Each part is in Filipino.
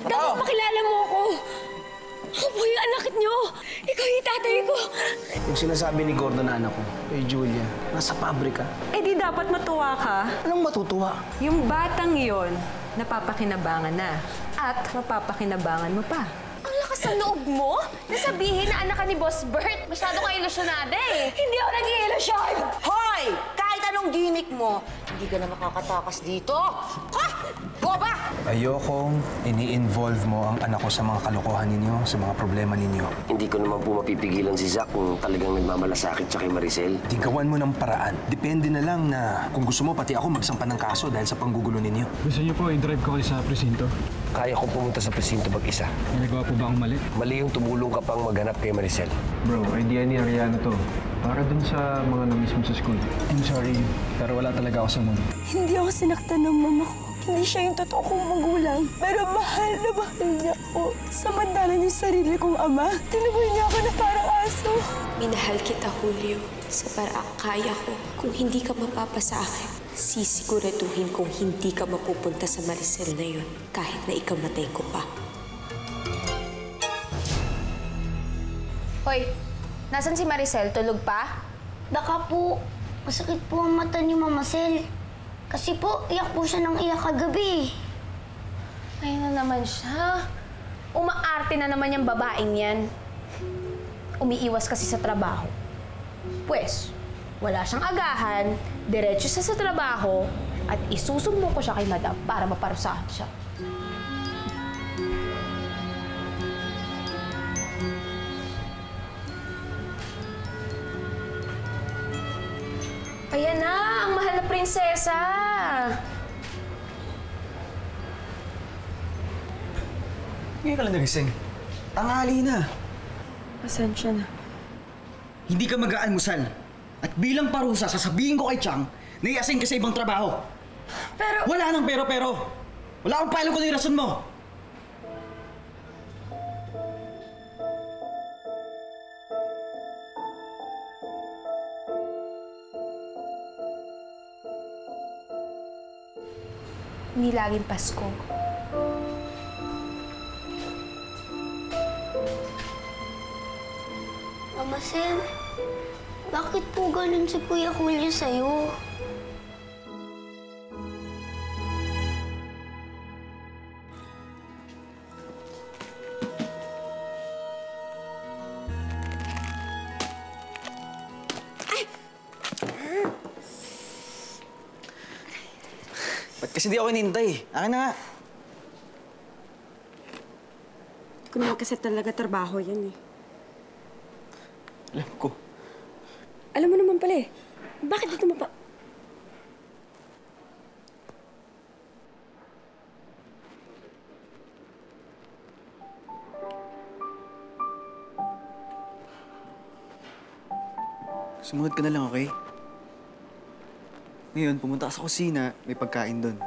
Dapat makilala mo ako. Ako po yung anak niyo. Ikaw yung tatay ko. Yung sinasabi ni Gordon na anak ko, kay Julia, nasa pabrika. Eh di dapat matuwa ka. Anong matutuwa? Yung batang yon, napapakinabangan na. At mapapakinabangan mo pa. Ang lakas ng loob mo? Nasabihin na anak ka ni Boss Bert. Masyado ka ilusyonada eh. Hindi ako nag-iilusyon. Hoy! Kahit anong gimmick mo, hindi ka na makakatakas dito. Ha? Boba! Ayokong ini-involve mo ang anak ko sa mga kalokohan ninyo, sa mga problema ninyo. Hindi ko naman po mapipigilan si Zack kung talagang nagmamalasakit siya kay Maricel. Tigawan mo ng paraan. Depende na lang na kung gusto mo, pati ako magsampa ng kaso dahil sa panggugulo ninyo. Gusto niyo po i-drive ko kayo sa presinto? Kaya kong pumunta sa presinto mag-isa. May nagawa po ba akong mali? Mali yung tumulong ka pang maghanap kay Maricel. Bro, idea ni Ariana to. Para dun sa mga na-miss mo sa school. I'm sorry, pero wala talaga ako sa mood. Hindi ako sinaktan ng mama ko. Hindi siya yung totoo kong magulang. Pero mahal na mahal niya ako. Samantalang yung sarili kong ama, tinuboy niya ako na parang aso. Minahal kita, Julio. Sa paraang kaya ko. Kung hindi ka mapapa sa akin, sisiguraduhin kong hindi ka mapupunta sa Maricel na yun. Kahit na ikamatay ko pa. Hoy, nasan si Maricel? Tulog pa? Baka po, masakit po ang mata ni Mama Sel. Kasi po, iyak po siya ng iyak kagabi. Ayun na naman siya. Umaarte na naman yung babaeng yan. Umiiwas kasi sa trabaho. Pwes, wala siyang agahan, diretso siya sa trabaho, at isusumbong ko siya kay Madam para maparusahan siya. Ayan na, ang mahal na prinsesa! Ngayon ka lang nagising. Tanghali na. Pasensya na. Hindi ka mag-aalmusal. At bilang parusa, sasabihin ko kay Chang na i-assign ka sa ibang trabaho. Pero... Wala nang pero-pero. Wala akong paalam kung ano yung rason mo. Hindi laging Pasko. Mama Sel, bakit po ganun si Kuya Julio sa'yo? Ba't kasi di ako hinintay? Akin na nga. Hindi ko naman kasi talaga trabaho yan eh. Alam ko. Alam mo naman pala eh. Bakit dito mo pa... Sumunod ka na lang, okay? Ngayon, pumunta ka sa kusina, may pagkain doon.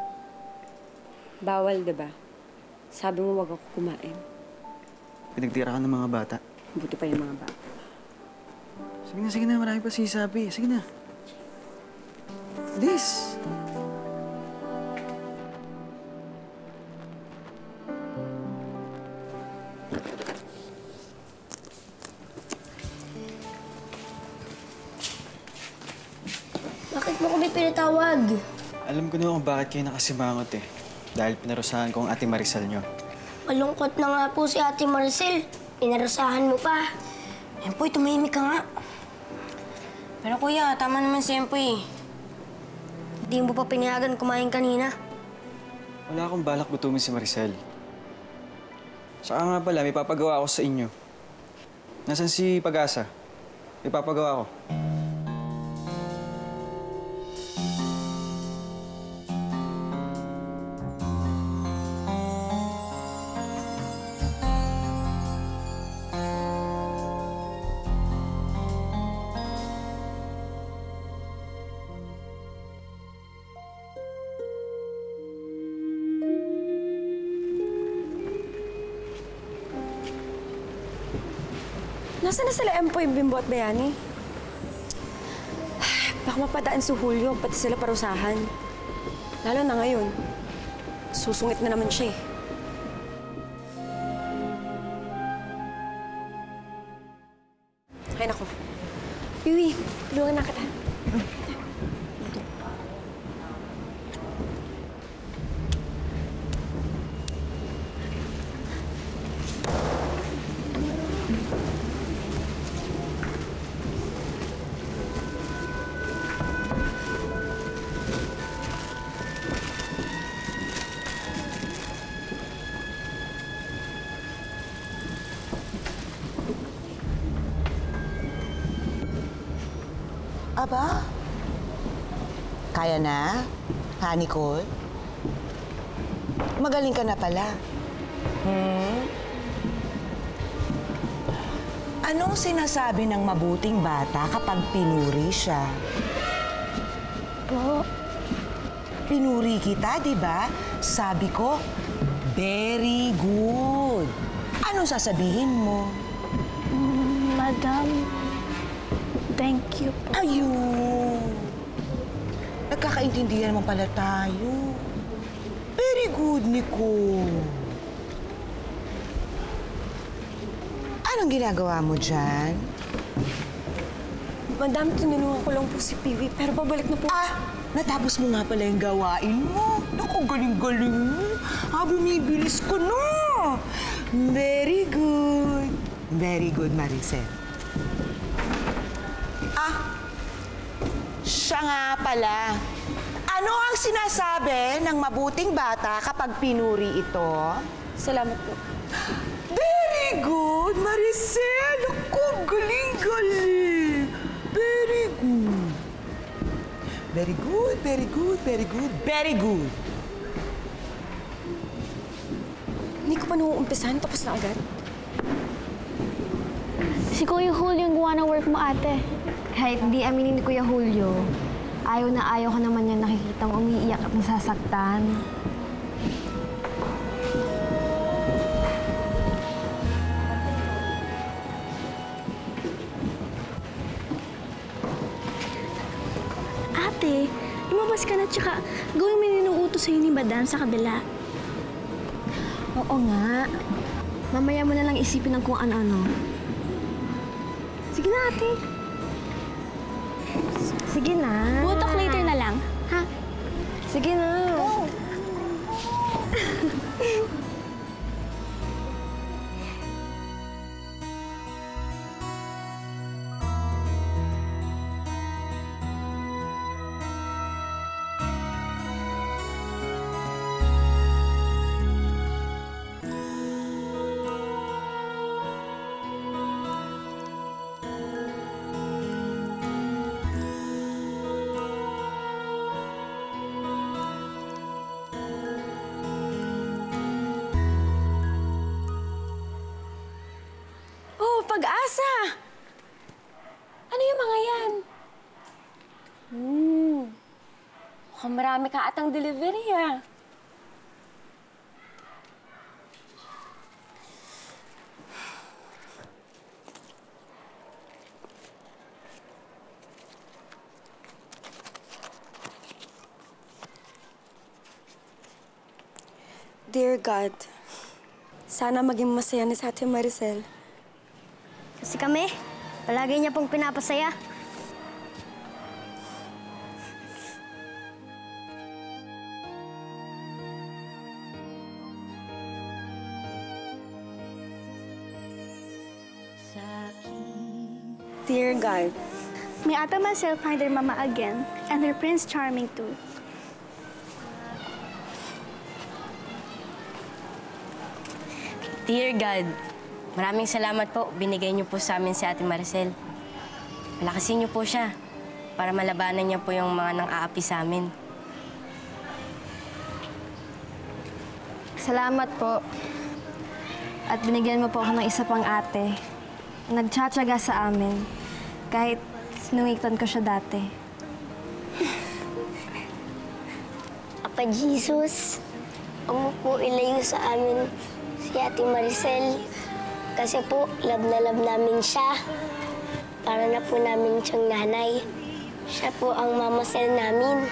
Bawal, diba? Sabi mo wag ako kumain. Pinagtira ka ng mga bata. Buti pa yung mga bata. Sige na, marami pa sisabi. Sige na. Liz! Bakit mo kami pinatawag? Alam ko na kung bakit kayo nakasimangot eh. Dahil pinarusahan ko ang ate Maricel nyo. Malungkot na nga po si Ate Maricel. Pinarusahan mo pa. Empoy, tumahimik ka nga. Pero kuya, tama naman si Empoy. Hindi mo pa pinayagan kumain kanina. Wala akong balak gutumin si Maricel. Saka nga pala, may papagawa ako sa inyo. Nasaan si Pag-asa? May papagawa ko. Nasaan na sila Empoy, Bimbo at Bayani? Baka mapadaan si Julio, pati sila parusahan. Lalo na ngayon. Susungit na naman siya eh. Tulungan na kita. Aba? Kaya na? Ha, Nicole? Magaling ka na pala. Anong sinasabi ng mabuting bata kapag pinuri siya? Po, Pinuri kita, di ba? Sabi ko, very good. Anong sasabihin mo? Madam, thank you po. Ayun. Nagkakaintindihan naman pala tayo. Very good, Nico. Anong ginagawa mo dyan? Madam, tinulungan ko lang po si Piwi, pero pabalik na po. Natapos mo nga pala yung gawain mo. Naku, galing-galing mo. Bumibilis ko na. Very good. Very good, Maricel. Siya nga pala. Ano ang sinasabi ng mabuting bata kapag pinuri ito? Salamat po. Very good, Maricel! Ako, galing-galing! Very good. Very good, very good, very good, very good. Hindi ko pa nauumpisahan, tapos na agad. Si Kuya Julio yung gawa ng work mo, ate. Kahit di aminin ni Kuya Julio, ayaw na ayaw ko naman niya nakikitang umiiyak at nasasaktan. Ate, lumabas ka na tsaka gawin mo yung utos sa'yo ni Madam sa kabila. Oo nga. Mamaya mo na lang isipin ng kung ano-ano. Sige na, ate. Sige na. Butok later na lang, ha? Sige na. Pag-asa! Ano yung mga yan? Mukhang marami ka atang delivery, ah. Dear God, sana maging masaya ni sa Ate Maricel. Kasi kami, palagi niya pong pinapasaya. Dear God, may Ate Maricel find her mama again, and her Prince Charming too. Dear God, maraming salamat po. Binigay niyo po sa amin si Ate Maricel. Palakasin niyo po siya para malabanan niya po yung mga nang-aapi sa amin. Salamat po. At binigyan mo po ako ng isa pang ate. Nagtsatsaga sa amin. Kahit sinungiktan ko siya dati. Apa Jesus, huwag mo po ilayo sa amin si Ate Maricel. Kasi po, love na love namin siya. Para na po namin siyang nanay. Siya po ang mamasel namin.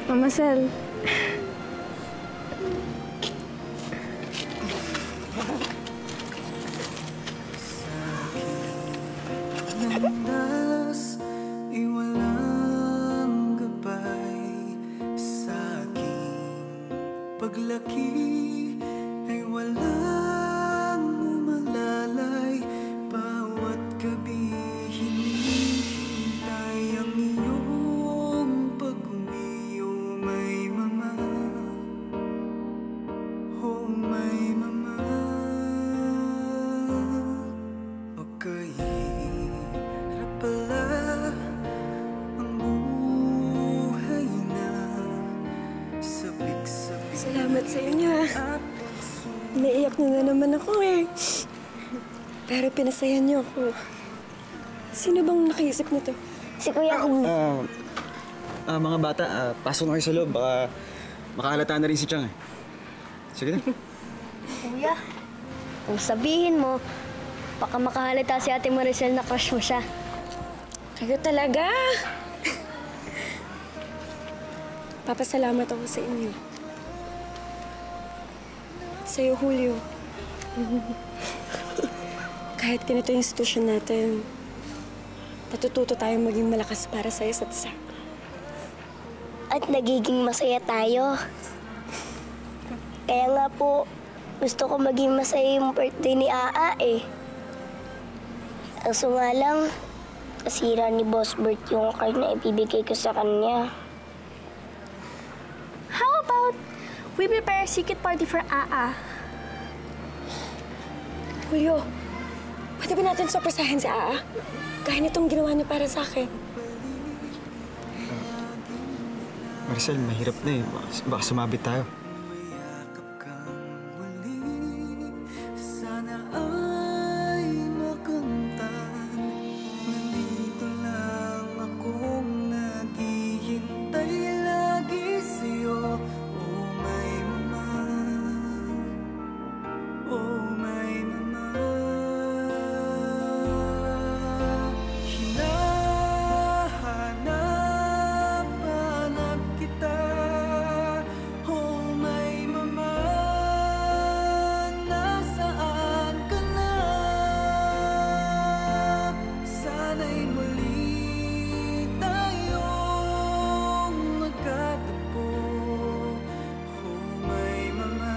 Mama Sel. Landas, iwalang gabay sa aking paglaki ay walang umalalay. Bawat gabi hinihintay ang iyong pag-uwi. Oh my mama, oh my mama. Okay. Pala ang buhay na sabik-sabik. Salamat sa inyo. Naiyak na naman ako eh. Pero pinasaya niyo ako. Sino bang nakaisip nito? Si Kuya Hong. Mga bata, pasok na kayo sa loob. Baka makahalata na rin si Chang eh. Sige na. Kuya, kung sabihin mo, baka makahalata si Ate Maricel na crush mo siya. Kayo talaga. Papasalamat ako sa inyo. At sa'yo, Julio. Kahit ganito yung sitwasyon natin, natututo tayong maging malakas para sa isa't isa. At nagiging masaya tayo. Kaya nga po, gusto ko maging masaya yung birthday ni Aa eh. Kaso nga lang, nasira ni Boss Bert yung card na ibibigay ko sa kanya. How about we prepare a secret party for Aa? Julio, pwede ba natin surpresahin si Aa? Gaya nitong ginawa niya para sa akin. Maricel, mahirap na eh. Baka sumabit tayo. Sana ay makamtan. Nandito lang akong naghihintay lagi sa'yo. Oh my mama, oh my mama. Hinahanap kita. Oh my mama, nasaan ka na? Sana'y muli tayong magkatagpo. Oh my mama,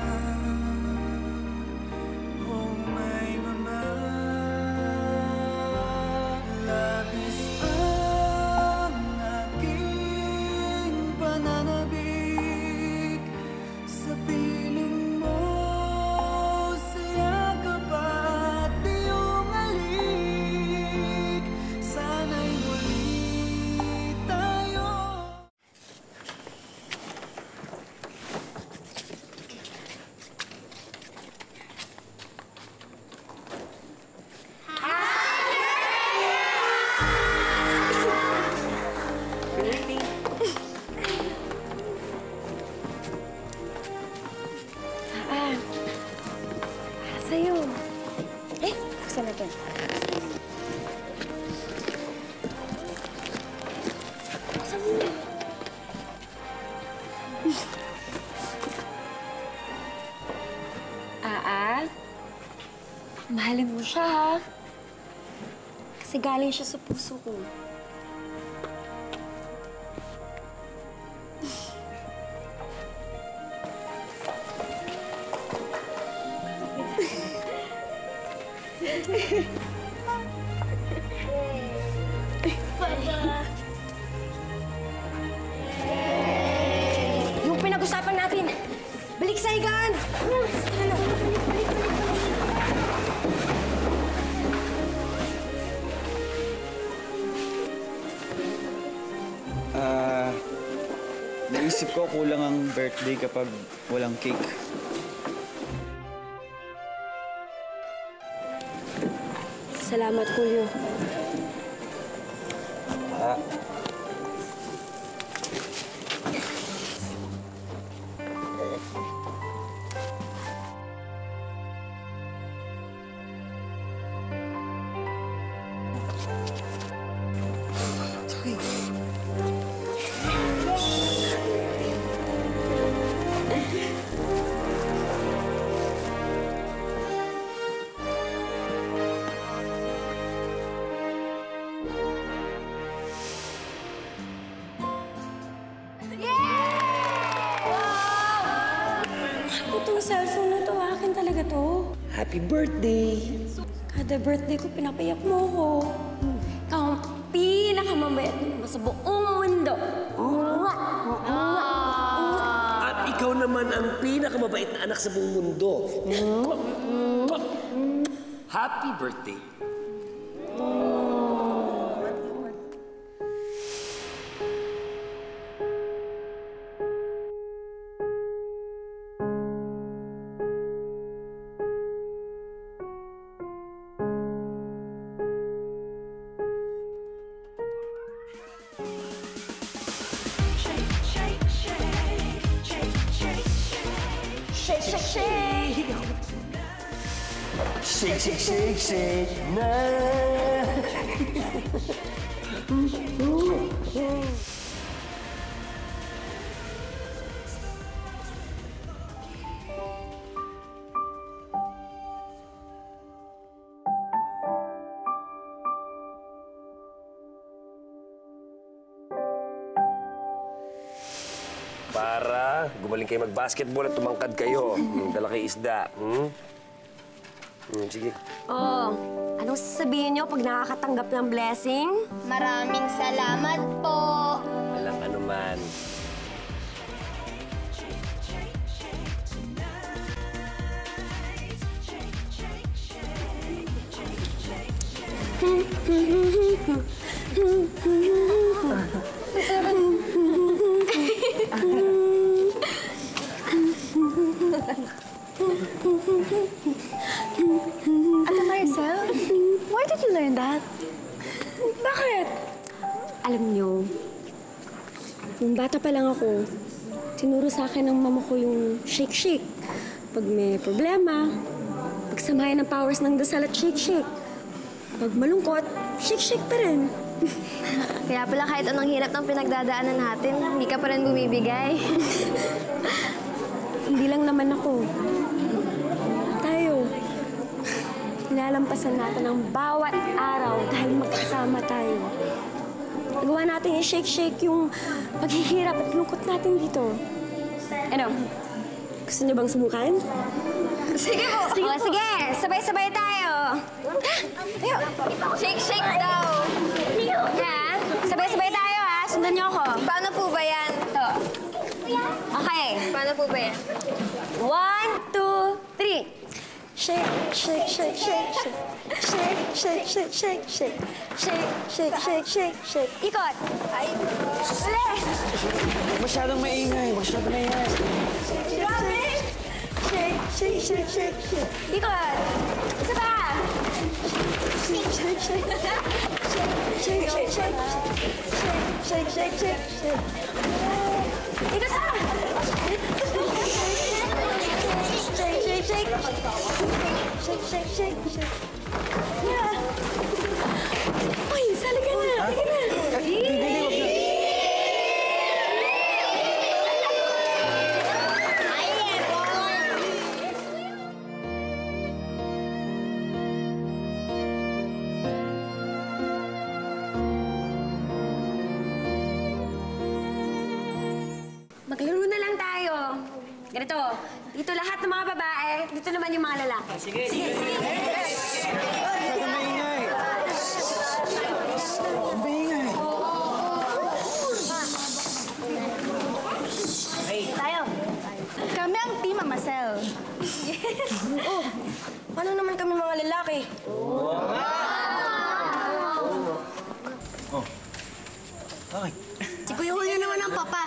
oh my mama. Labis ang aking pananabik sa piling mo, sa yakap at iyong halik. Sana'y muli tayo. Para sa'yo. Eh, buksan natin. Buksan mo. Mahalin mo siya, ha? Kasi galing siya sa puso ko. Yung pinag-usapan natin, balik sa higaan! Naisip ko kulang ang birthday kapag walang cake. Salamat, Julio. Happy birthday! Kada birthday ko, pinapayak mo ako. Ikaw ang pinakamabait mo sa buong mundo. At ikaw naman ang pinakamabait na anak sa buong mundo. Happy birthday! Shake, shake, shake, shake, na. Para gumaling kayo mag-basketball at tumangkad kayo. Dala kayo isda. Sige. Oh, anong sasabihin niyo pag nakakatanggap ng blessing? Maraming salamat po. Alam ano man. Ate Maricel, why did you learn that? Bakit? Alam niyo, nung bata pa lang ako, tinuro sa akin ng mama ko yung shake-shake. Pag may problema, pagsamahin ng powers ng dasal at shake-shake. Pag malungkot, shake-shake pa rin. Kaya pala kahit anong hirap ng pinagdadaanan natin, hindi ka pa rin bumibigay. Hindi lang naman ako. Tayo. Nilalampasan natin ang bawat araw dahil magkasama tayo. Nagawa natin i-shake-shake yung paghihirap at lungkot natin dito. Ano? Gusto niyo bang sumukan? Sige po! Sige O, po. sige! Sabay-sabay tayo! Tayo! Shake-shake daw! Ha? Sabay-sabay tayo, ha? Sundan niyo ako. Paano po ba yan? Ito. Okay. Paano po ba yan? 1, 2, 3. Shake, shake, shake, shake, shake. Shake, shake, shake, shake, shake. Shake, shake, shake, shake, shake. Ikot! Ay! Uli! Masyadong maingay. Masyadong maingay. Grabe! Shake, shake, shake, shake, shake. Ikot! Isa pa! Shake, shake, shake. Shake, shake, shake. Shake, shake, shake, shake. Ikot pa! Shake, shake, shake. Shake, shake, shake, shake. Yeah. Uy, sali ka na. Halika na. Maglaro na lang tayo. Ganito, dito lahat ng mga babae, dito naman yung mga lalaki. Sige, sige, sige. Masyadong maingay. Maingay. Tayo. Kami ang Team Maricel. Oh, paano naman kami mga lalaki? Bakit? Si Kuya Julio naman ang papa.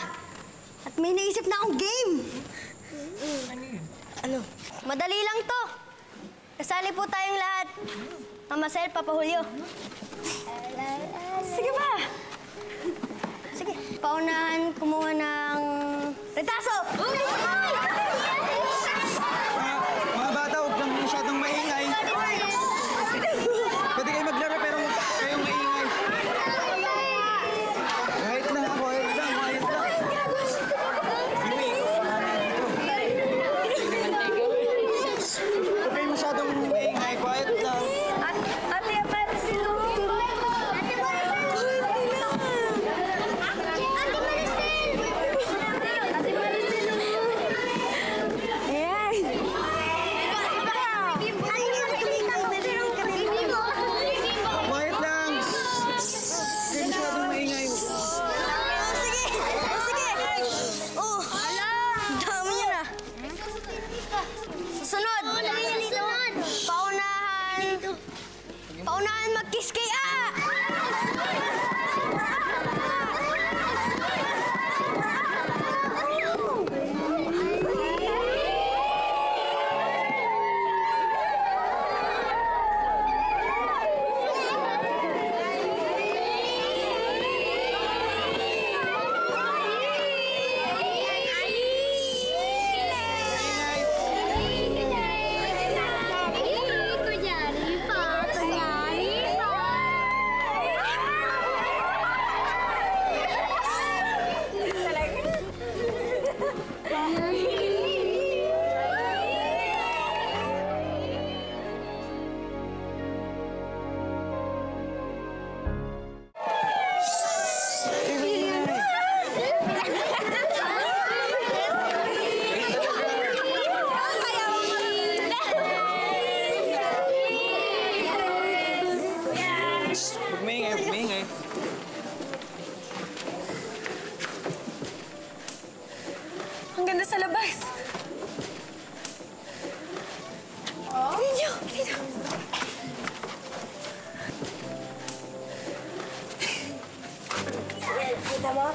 At may naisip na akong game. Ano? Madali lang to. Kasali po tayong lahat. Mama Sel, Papa Julio. Sige ba? Sige. Paunahan kumuha ng retaso. Mga bata, huwag lang masyadong maingay. Pwede kayo maglaro pero huwag kayong maingay. Kahit lang ako, kahit lang. Huwag kayo masyadong maingay, quiet lang. Ate, para sila. Ate Maricel! huwag maingay. Ang ganda sa labas. Ninyo! Ninyo! Kita mo?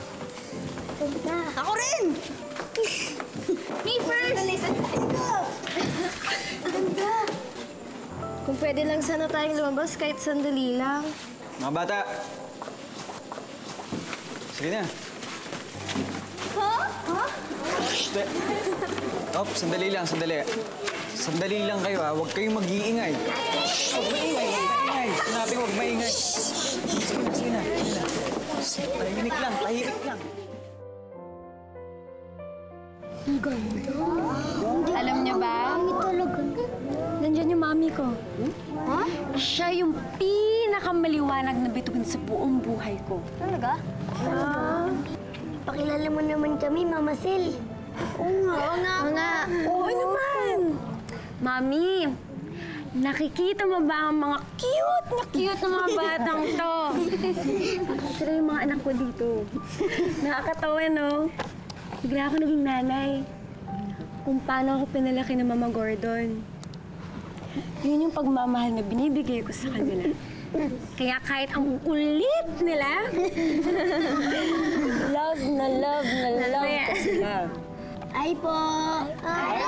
Ganda. Ako rin! Me first! Ganda. Kung pwede lang sana tayong lumabas kahit sandali lang. Mga bata! Sige na. Ha? Ha? Sandali lang, sandali. Sandali lang kayo, ha? Huwag kayong mag-iingay. Huwag maingay, huwag maingay. Sinabi ko, huwag maingay. Sige na, sige na. Tahimik lang, tahimik lang. Alam niyo ba? Nandiyan yung mami ko. Ha? Siya yung pinakamaliwanag na bituin sa buong buhay ko. Talaga? Pakilala mo naman kami, Mama Sil. Oo nga. Oo naman. Mami, nakikita mo ba ang mga cute na mga batang to? Sila yung mga anak ko dito. Nakakatawa, no? Bigla ako naging nanay. Kung paano ako pinalaki ng Mama Gordon. Yun yung pagmamahal na binibigay ko sa kanila. Kaya kahit ang kulit nila, love na love ko sila. Ay po! Ay!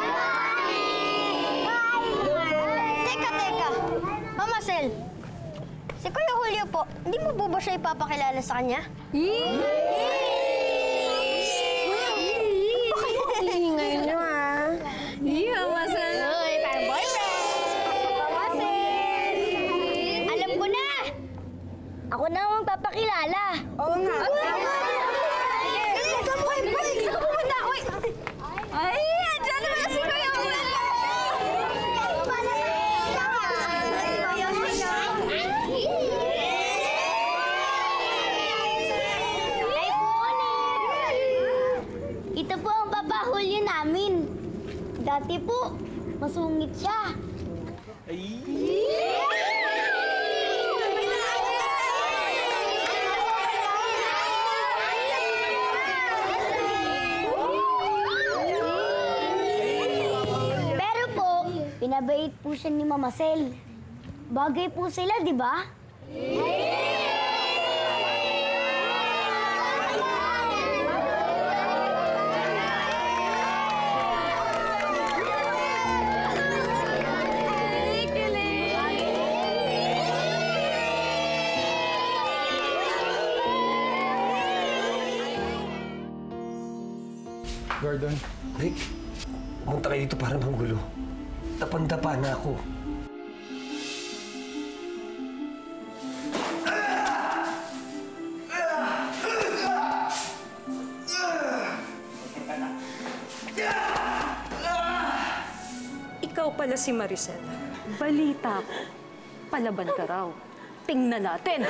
Teka! Mama Sel, si Kuya Julio po, hindi mo po ba siya ipapakilala sa kanya? Ingay nyo, ha? Mama Sel! Uy, parang boyfriend! Mama Sel! Alam ko na! Ako na ang magpapakilala. Oo nga. Ay, andyan naman si Kuya Julio! Ito po ang Papa Julio namin. Dati po, masungit siya. Pero po, pinabait po siya ni Mama Sel. Bagay po sila, di ba? Gordon. Rick, pumunta kayo dito para manggulo. Tapang-dapa na ako. Ikaw pala si Maricel. Balita ko, palaban ka raw. Tingnan natin.